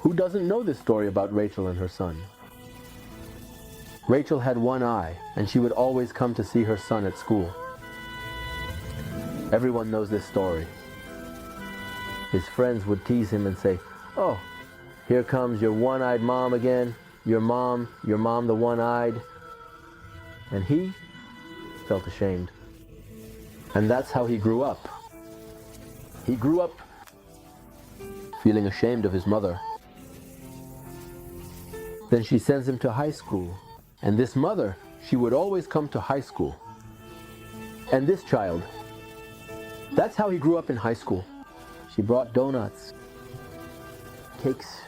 Who doesn't know this story about Rachel and her son? Rachel had one eye, and she would always come to see her son at school. Everyone knows this story. His friends would tease him and say, "Oh, here comes your one-eyed mom again, your mom the one-eyed." And he felt ashamed. And that's how he grew up. He grew up feeling ashamed of his mother. Then she sends him to high school. And this mother, she would always come to high school. And this child, that's how he grew up in high school. She brought donuts, cakes.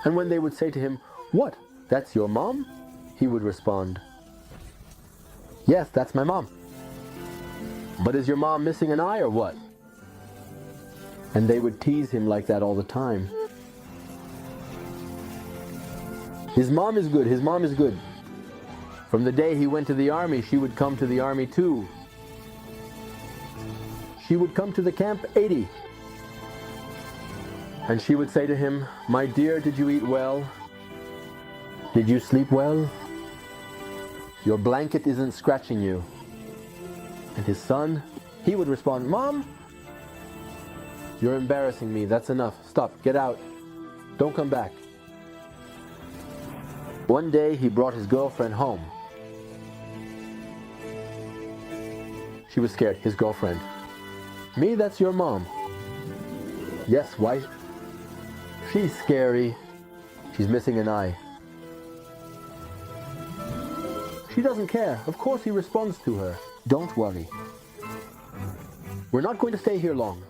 And when they would say to him, "What, that's your mom?" he would respond, "Yes, that's my mom." "But is your mom missing an eye or what?" And they would tease him like that all the time. His mom is good, his mom is good. From the day he went to the army, she would come to the army too. She would come to the Camp 80. And she would say to him, "My dear, did you eat well? Did you sleep well? Your blanket isn't scratching you." And his son, he would respond, "Mom, you're embarrassing me. That's enough. Stop. Get out. Don't come back." One day he brought his girlfriend home. She was scared. His girlfriend. "Me, that's your mom." "Yes, why?" "She's scary. She's missing an eye." She doesn't care. Of course he responds to her, "Don't worry. We're not going to stay here long."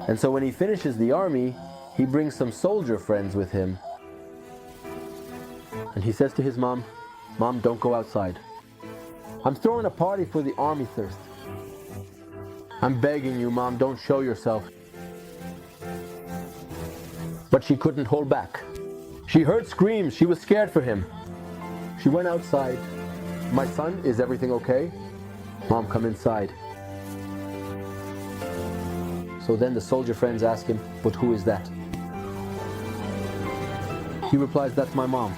And so when he finishes the army, he brings some soldier friends with him. And he says to his mom, "Mom, don't go outside. I'm throwing a party for the army thirst. I'm begging you, Mom, don't show yourself." But she couldn't hold back. She heard screams. She was scared for him. She went outside. "My son, is everything okay?" "Mom, come inside." So then the soldier friends ask him, "But who is that?" He replies, "That's my mom."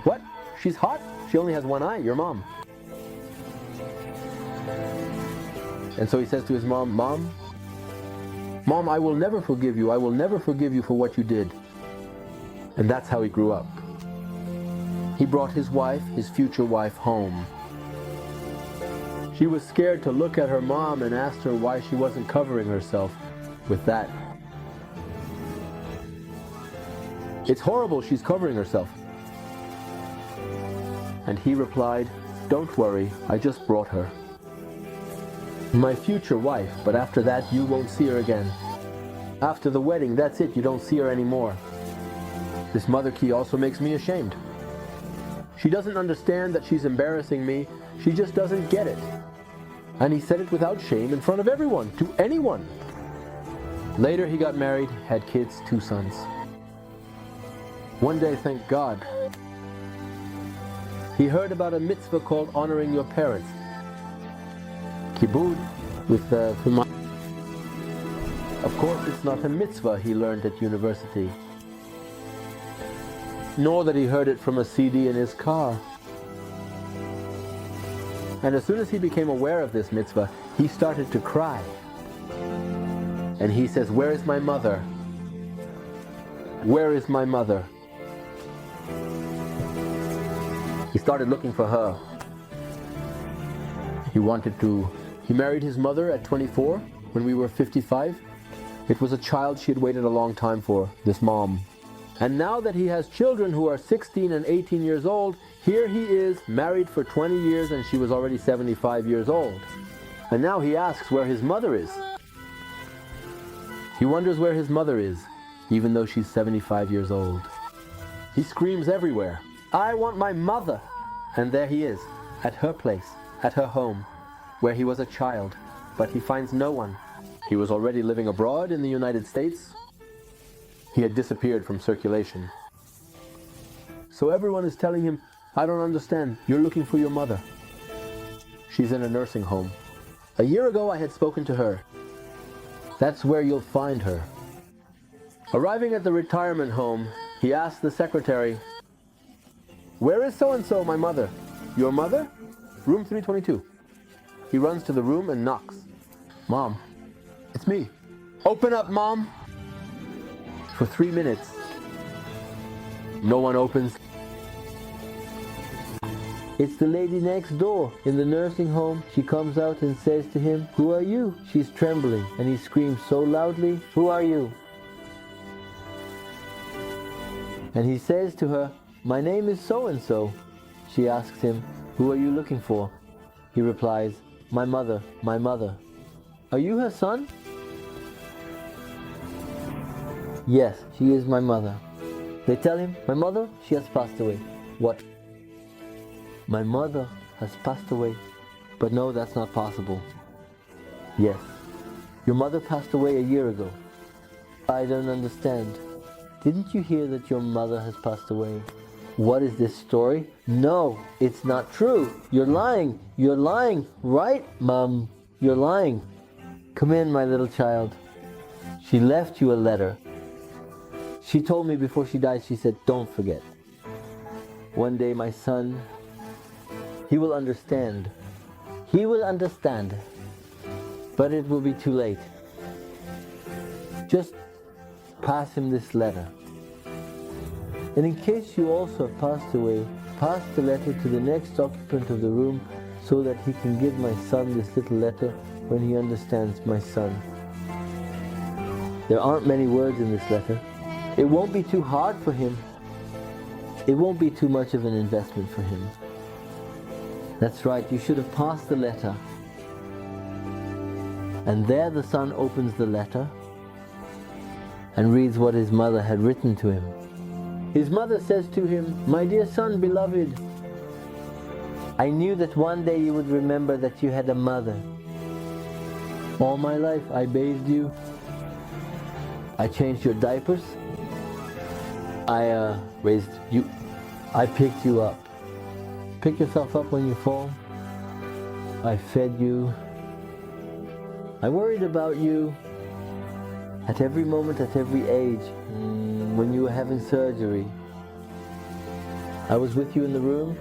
"What? She's hot? She only has one eye, your mom." And so he says to his mom, Mom, I will never forgive you. I will never forgive you for what you did." And that's how he grew up. He brought his wife, his future wife, home. She was scared to look at her mom and asked her why she wasn't covering herself with that. "It's horrible, she's covering herself." And he replied, "Don't worry, I just brought her. My future wife, but after that you won't see her again. After the wedding, that's it, you don't see her anymore. This mother key also makes me ashamed. She doesn't understand that she's embarrassing me, she just doesn't get it." And he said it without shame in front of everyone, to anyone. Later he got married, had kids, 2 sons. One day, thank God, he heard about a mitzvah called honoring your parents. Kibud with Of course, it's not a mitzvah he learned at university, nor that he heard it from a CD in his car. And as soon as he became aware of this mitzvah, he started to cry. And he says, "Where is my mother? Where is my mother?" He started looking for her. He married his mother at 24 when we were 55. It was a child she had waited a long time for, this mom. And now that he has children who are 16 and 18 years old, here he is, married for 20 years, and she was already 75 years old. And now he asks where his mother is. He wonders where his mother is, even though she's 75 years old. He screams everywhere, "I want my mother!" And there he is, at her place, at her home, where he was a child, but he finds no one. He was already living abroad in the United States. He had disappeared from circulation. So everyone is telling him, "I don't understand, you're looking for your mother. She's in a nursing home." A year ago I had spoken to her. That's where you'll find her. Arriving at the retirement home, he asks the secretary, "Where is so-and-so, my mother?" "Your mother? Room 322. He runs to the room and knocks. "Mom, it's me." "Open up, Mom." For 3 minutes, no one opens. It's the lady next door in the nursing home. She comes out and says to him, "Who are you?" She's trembling, and he screams so loudly, "Who are you?" And he says to her, "My name is so-and-so." She asks him, "Who are you looking for?" He replies, "My mother, my mother." "Are you her son?" "Yes, she is my mother." They tell him, "My mother, she has passed away." "What? My mother has passed away?" "But no, that's not possible." "Yes, your mother passed away a year ago." "I don't understand." "Didn't you hear that your mother has passed away?" "What is this story?" "No, it's not true. You're lying. You're lying. Right, Mom? You're lying. Come in, my little child. She left you a letter. She told me before she died, she said, 'Don't forget. One day my son, he will understand. He will understand. But it will be too late. Just pass him this letter. And in case you also have passed away, pass the letter to the next occupant of the room so that he can give my son this little letter when he understands my son.' There aren't many words in this letter. It won't be too hard for him. It won't be too much of an investment for him." That's right, you should have passed the letter. And there the son opens the letter and reads what his mother had written to him. His mother says to him, "My dear son, beloved, I knew that one day you would remember that you had a mother. All my life I bathed you. I changed your diapers. I raised you. I picked you up. Pick yourself up when you fall. I fed you. I worried about you at every moment, at every age. When you were having surgery, I was with you in the room.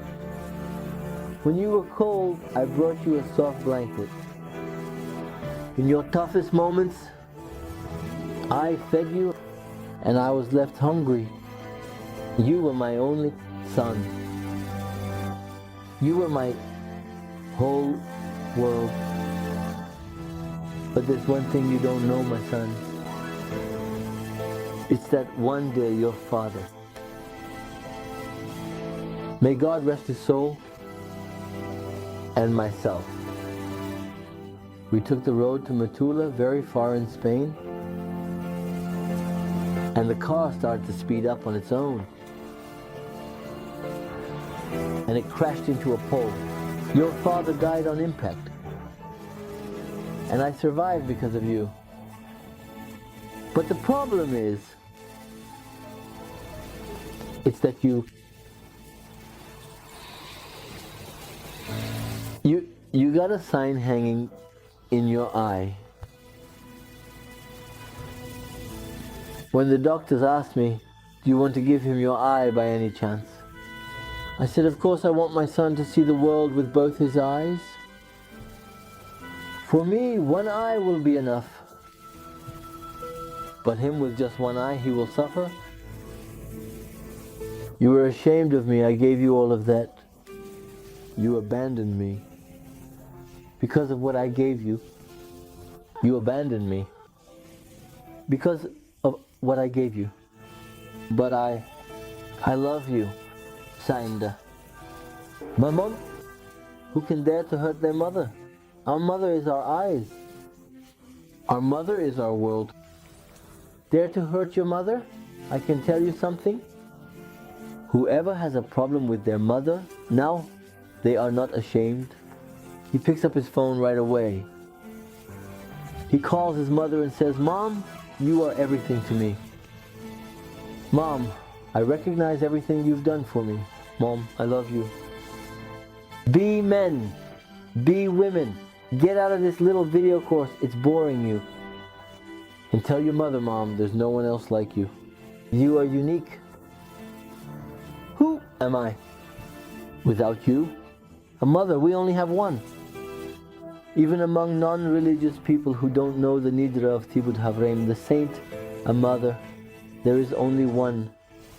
When you were cold, I brought you a soft blanket. In your toughest moments, I fed you, and I was left hungry. You were my only son. You were my whole world. But there's one thing you don't know, my son. It's that one day your father, may God rest his soul, and myself, we took the road to Matula, very far in Spain, and the car started to speed up on its own. And it crashed into a pole. Your father died on impact. And I survived because of you. But the problem is, it's that you got a sign hanging in your eye. When the doctors asked me, "Do you want to give him your eye by any chance?" I said, "Of course I want my son to see the world with both his eyes. For me, one eye will be enough. But him with just one eye, he will suffer. You were ashamed of me. I gave you all of that. You abandoned me. Because of what I gave you, you abandoned me. Because of what I gave you. But I love you." Signed, "My mom, who can dare to hurt their mother? Our mother is our eyes. Our mother is our world. Dare to hurt your mother? I can tell you something. Whoever has a problem with their mother, now they are not ashamed." He picks up his phone right away. He calls his mother and says, "Mom, you are everything to me. Mom, I recognize everything you've done for me. Mom, I love you. Be men. Be women. Get out of this little video course. It's boring you. And tell your mother, Mom, there's no one else like you. You are unique. Who am I? Without you? A mother, we only have one. Even among non-religious people who don't know the nidra of Tibud Havreim, the saint, a mother, there is only one